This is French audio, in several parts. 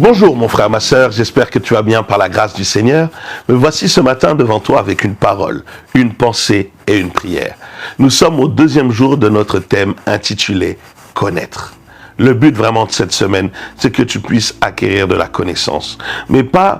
Bonjour mon frère, ma sœur, j'espère que tu vas bien par la grâce du Seigneur. Me voici ce matin devant toi avec une parole, une pensée et une prière. Nous sommes au deuxième jour de notre thème intitulé « Connaître ». Le but vraiment de cette semaine, c'est que tu puisses acquérir de la connaissance, mais pas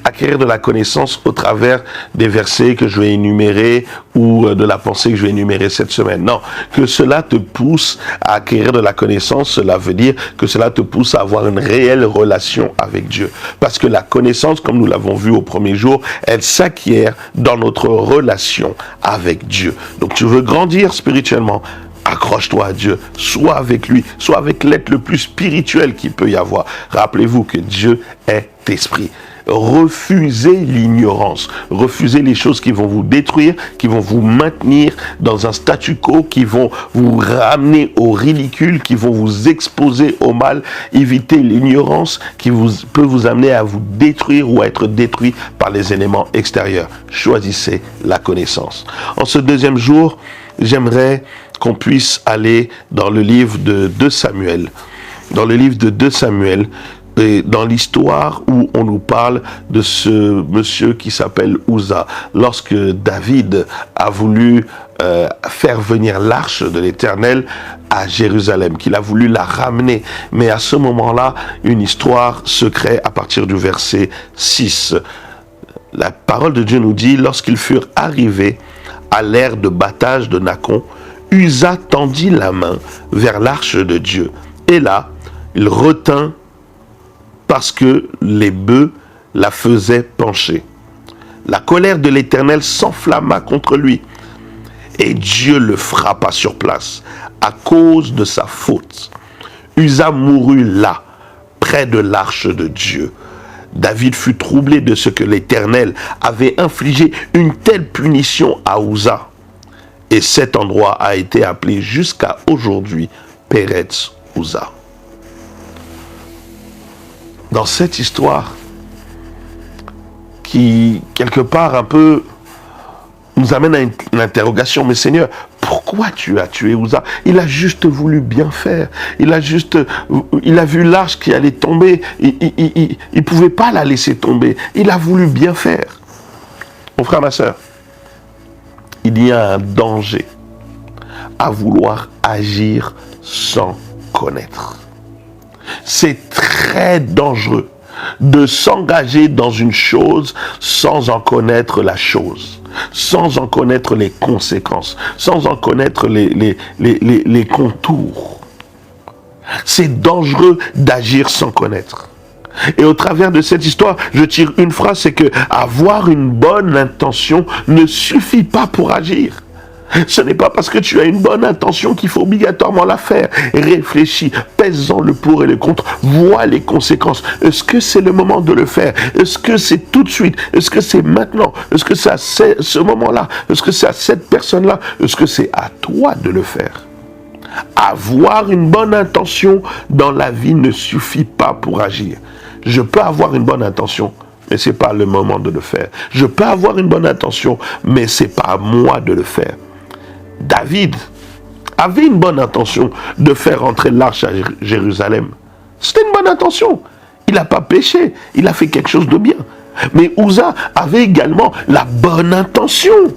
acquérir de la connaissance au travers des versets que je vais énumérer ou de la pensée que je vais énumérer cette semaine. Non, que cela te pousse à acquérir de la connaissance, cela veut dire que cela te pousse à avoir une réelle relation avec Dieu. Parce que la connaissance, comme nous l'avons vu au premier jour, elle s'acquiert dans notre relation avec Dieu. Donc tu veux grandir spirituellement, accroche-toi à Dieu, sois avec lui, sois avec l'être le plus spirituel qu'il peut y avoir. Rappelez-vous que Dieu est esprit. Refusez l'ignorance, refusez les choses qui vont vous détruire, qui vont vous maintenir dans un statu quo, qui vont vous ramener au ridicule, qui vont vous exposer au mal. Évitez l'ignorance qui peut vous amener à vous détruire ou à être détruit par les éléments extérieurs. Choisissez la connaissance. En ce deuxième jour, j'aimerais qu'on puisse aller dans le livre de 2 Samuel. Dans le livre de 2 Samuel, et dans l'histoire où on nous parle de ce monsieur qui s'appelle Uza, lorsque David a voulu faire venir l'arche de l'Éternel à Jérusalem, qu'il a voulu la ramener. Mais à ce moment-là, une histoire se crée à partir du verset 6. La parole de Dieu nous dit, lorsqu'ils furent arrivés à l'ère de battage de Nacon, Uza tendit la main vers l'arche de Dieu. Et là, il retint parce que les bœufs la faisaient pencher. La colère de l'Éternel s'enflamma contre lui, et Dieu le frappa sur place à cause de sa faute. Uza mourut là, près de l'arche de Dieu. David fut troublé de ce que l'Éternel avait infligé une telle punition à Uza. Et cet endroit a été appelé jusqu'à aujourd'hui Péretz Uza. Dans cette histoire, qui quelque part un peu nous amène à une interrogation, mais Seigneur, pourquoi tu as tué Uza? Il a juste voulu bien faire. Il a vu l'arche qui allait tomber. Il ne pouvait pas la laisser tomber. Il a voulu bien faire. Mon frère, ma soeur, il y a un danger à vouloir agir sans connaître. C'est très dangereux de s'engager dans une chose sans en connaître la chose, sans en connaître les conséquences, sans en connaître les contours. C'est dangereux d'agir sans connaître. Et au travers de cette histoire, je tire une phrase, c'est que avoir une bonne intention ne suffit pas pour agir. Ce n'est pas parce que tu as une bonne intention qu'il faut obligatoirement la faire. Réfléchis, pèse-en le pour et le contre, vois les conséquences. Est-ce que c'est le moment de le faire? Est-ce que c'est tout de suite? Est-ce que c'est maintenant? Est-ce que c'est à ce moment-là? Est-ce que c'est à cette personne-là? Est-ce que c'est à toi de le faire? Avoir une bonne intention dans la vie ne suffit pas pour agir. Je peux avoir une bonne intention, mais ce n'est pas le moment de le faire. Je peux avoir une bonne intention, mais ce n'est pas à moi de le faire. David avait une bonne intention de faire entrer l'arche à Jérusalem. C'était une bonne intention. Il n'a pas péché, il a fait quelque chose de bien. Mais Uza avait également la bonne intention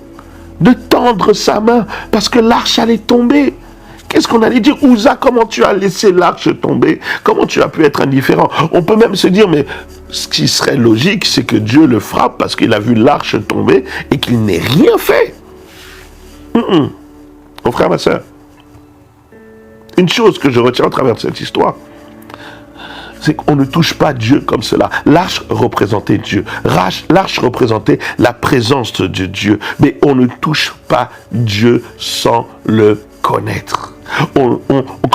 de tendre sa main parce que l'arche allait tomber. Qu'est-ce qu'on allait dire? Uza, comment tu as laissé l'arche tomber? Comment tu as pu être indifférent? On peut même se dire, mais ce qui serait logique, c'est que Dieu le frappe parce qu'il a vu l'arche tomber et qu'il n'ait rien fait. Mon frère, ma soeur, une chose que je retiens à travers cette histoire, c'est qu'on ne touche pas Dieu comme cela. L'arche représentait Dieu. L'arche représentait la présence de Dieu. Mais on ne touche pas Dieu sans le connaître. Quand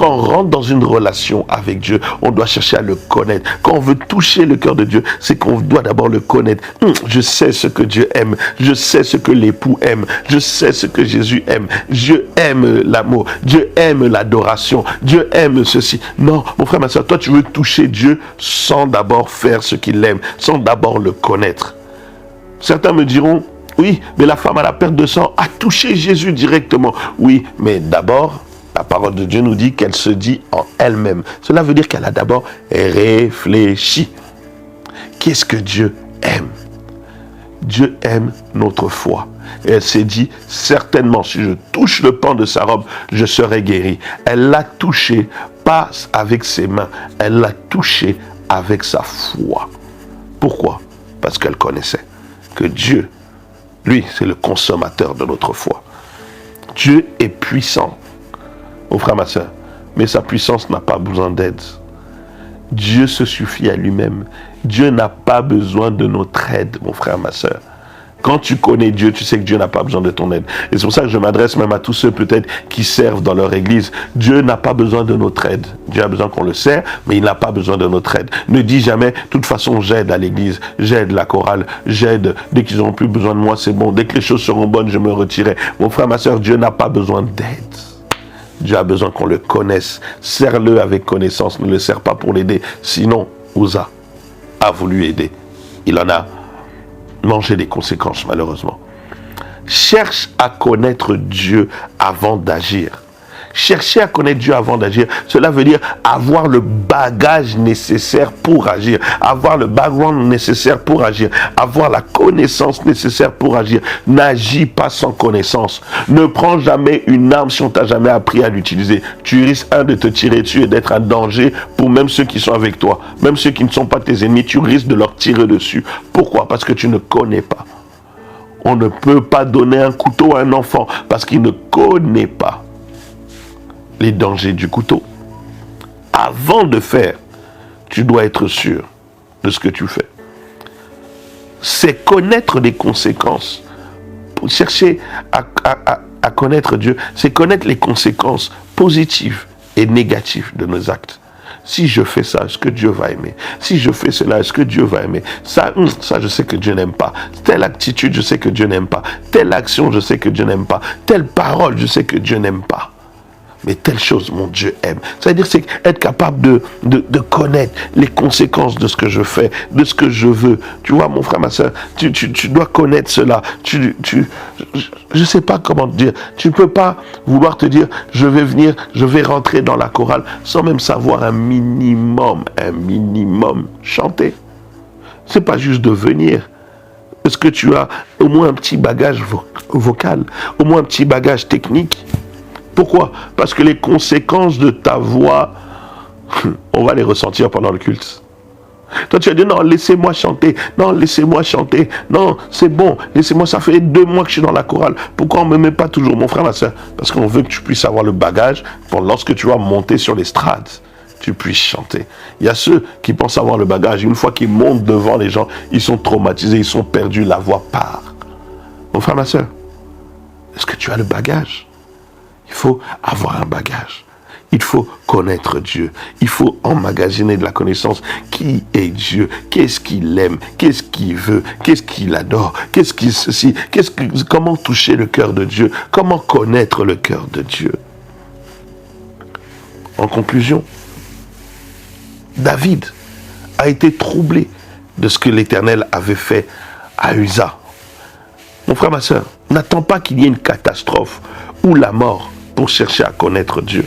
on rentre dans une relation avec Dieu, on doit chercher à le connaître. Quand on veut toucher le cœur de Dieu, c'est qu'on doit d'abord le connaître. Je sais ce que Dieu aime. Je sais ce que l'époux aime. Je sais ce que Jésus aime. Dieu aime l'amour. Dieu aime l'adoration. Dieu aime ceci. Non, mon frère, ma soeur, toi, tu veux toucher Dieu sans d'abord faire ce qu'il aime, sans d'abord le connaître. Certains me diront, oui, mais la femme à la perte de sang a touché Jésus directement. Oui, mais d'abord, la parole de Dieu nous dit qu'elle se dit en elle-même. Cela veut dire qu'elle a d'abord réfléchi. Qu'est-ce que Dieu aime? Dieu aime notre foi. Et elle s'est dit, certainement, si je touche le pan de sa robe, je serai guérie. Elle l'a touché, pas avec ses mains, elle l'a touché avec sa foi. Pourquoi? Parce qu'elle connaissait que Dieu, lui, c'est le consommateur de notre foi. Dieu est puissant, mon frère, ma soeur, mais sa puissance n'a pas besoin d'aide. Dieu se suffit à lui-même. Dieu n'a pas besoin de notre aide, mon frère, ma soeur. Quand tu connais Dieu, tu sais que Dieu n'a pas besoin de ton aide. Et c'est pour ça que je m'adresse même à tous ceux peut-être qui servent dans leur église. Dieu n'a pas besoin de notre aide. Dieu a besoin qu'on le sert, mais il n'a pas besoin de notre aide. Ne dis jamais, de toute façon, j'aide à l'église, j'aide la chorale, j'aide. Dès qu'ils n'auront plus besoin de moi, c'est bon. Dès que les choses seront bonnes, je me retirerai. Mon frère, ma soeur, Dieu n'a pas besoin d'aide. Dieu a besoin qu'on le connaisse. Serre-le avec connaissance. Ne le serre pas pour l'aider. Sinon, Uza a voulu aider. Il en a mangé les conséquences, malheureusement. Cherche à connaître Dieu avant d'agir. Chercher à connaître Dieu avant d'agir, cela veut dire avoir le bagage nécessaire pour agir, avoir le background nécessaire pour agir, avoir la connaissance nécessaire pour agir. N'agis pas sans connaissance. Ne prends jamais une arme si on t'a jamais appris à l'utiliser. Tu risques, de te tirer dessus et d'être un danger pour même ceux qui sont avec toi. Même ceux qui ne sont pas tes ennemis, tu risques de leur tirer dessus. Pourquoi? Parce que tu ne connais pas. On ne peut pas donner un couteau à un enfant parce qu'il ne connaît pas les dangers du couteau. Avant de faire, tu dois être sûr de ce que tu fais. C'est connaître les conséquences. Pour chercher à connaître Dieu, c'est connaître les conséquences positives et négatives de nos actes. Si je fais ça, est-ce que Dieu va aimer? Si je fais cela, est-ce que Dieu va aimer? Ça, je sais que Dieu n'aime pas. Telle attitude, je sais que Dieu n'aime pas. Telle action, je sais que Dieu n'aime pas. Telle parole, je sais que Dieu n'aime pas. Mais telle chose, mon Dieu aime. C'est-à-dire, c'est être capable de connaître les conséquences de ce que je fais, de ce que je veux. Tu vois, mon frère, ma soeur, tu dois connaître cela. Je ne sais pas comment te dire. Tu ne peux pas vouloir te dire, je vais venir, je vais rentrer dans la chorale, sans même savoir un minimum chanter. C'est pas juste de venir. Est-ce que tu as au moins un petit bagage vocal, au moins un petit bagage technique? Pourquoi? Parce que les conséquences de ta voix, on va les ressentir pendant le culte. Toi, tu as dit, non, laissez-moi chanter. Non, laissez-moi chanter. Non, c'est bon. Laissez-moi, ça fait 2 mois que je suis dans la chorale. Pourquoi on ne me met pas toujours, mon frère, ma soeur? Parce qu'on veut que tu puisses avoir le bagage pour lorsque tu vas monter sur l'estrade, tu puisses chanter. Il y a ceux qui pensent avoir le bagage. Une fois qu'ils montent devant les gens, ils sont traumatisés, ils sont perdus, la voix part. Mon frère, ma soeur, est-ce que tu as le bagage? Il faut avoir un bagage. Il faut connaître Dieu. Il faut emmagasiner de la connaissance. Qui est Dieu? Qu'est-ce qu'il aime? Qu'est-ce qu'il veut? Qu'est-ce qu'il adore? Qu'est-ce qu'il ceci? Comment toucher le cœur de Dieu? Comment connaître le cœur de Dieu? En conclusion, David a été troublé de ce que l'Éternel avait fait à Uza. Mon frère, ma soeur, n'attends pas qu'il y ait une catastrophe ou la mort pour chercher à connaître Dieu.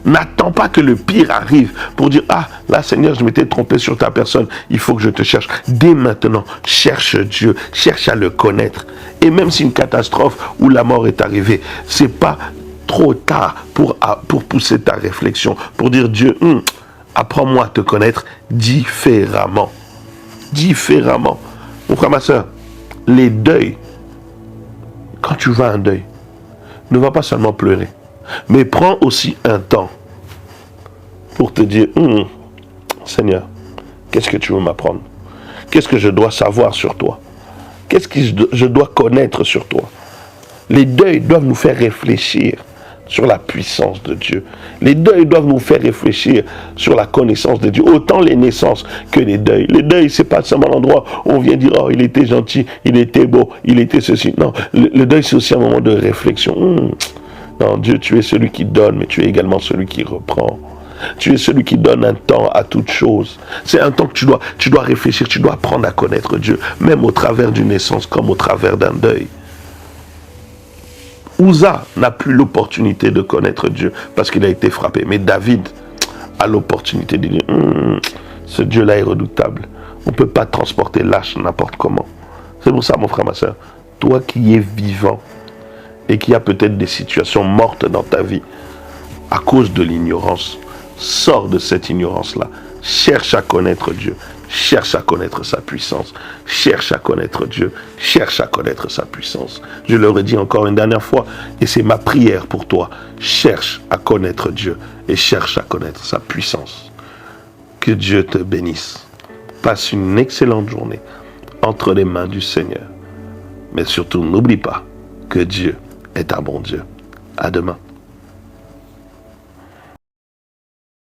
N'attends pas que le pire arrive pour dire, ah, là, Seigneur, je m'étais trompé sur ta personne, il faut que je te cherche. Dès maintenant, cherche Dieu, cherche à le connaître. Et même si une catastrophe ou la mort est arrivée, c'est pas trop tard pour pousser ta réflexion, pour dire, Dieu, apprends-moi à te connaître différemment. Différemment. Mon frère, ma soeur, les deuils, quand tu vas à un deuil, ne va pas seulement pleurer, mais prends aussi un temps pour te dire, Seigneur, qu'est-ce que tu veux m'apprendre? Qu'est-ce que je dois savoir sur toi? Qu'est-ce que je dois connaître sur toi? Les deuils doivent nous faire réfléchir sur la puissance de Dieu. Les deuils doivent nous faire réfléchir sur la connaissance de Dieu. Autant les naissances que les deuils. Les deuils, c'est pas seulement l'endroit où on vient dire, oh, il était gentil, il était beau, il était ceci. Non, le deuil, c'est aussi un moment de réflexion. Non, Dieu, tu es celui qui donne, mais tu es également celui qui reprend. Tu es celui qui donne un temps à toute chose. C'est un temps que tu dois réfléchir, tu dois apprendre à connaître Dieu, même au travers d'une naissance comme au travers d'un deuil. Uza n'a plus l'opportunité de connaître Dieu parce qu'il a été frappé. Mais David a l'opportunité de dire, ce Dieu-là est redoutable. On ne peut pas transporter l'âge n'importe comment. C'est pour ça, mon frère, ma soeur, toi qui es vivant et qui a peut-être des situations mortes dans ta vie à cause de l'ignorance, sors de cette ignorance-là. Cherche à connaître Dieu. Cherche à connaître sa puissance. Cherche à connaître Dieu. Cherche à connaître sa puissance. Je le redis encore une dernière fois, et c'est ma prière pour toi. Cherche à connaître Dieu et cherche à connaître sa puissance. Que Dieu te bénisse. Passe une excellente journée entre les mains du Seigneur. Mais surtout, n'oublie pas que Dieu est un bon Dieu. À demain.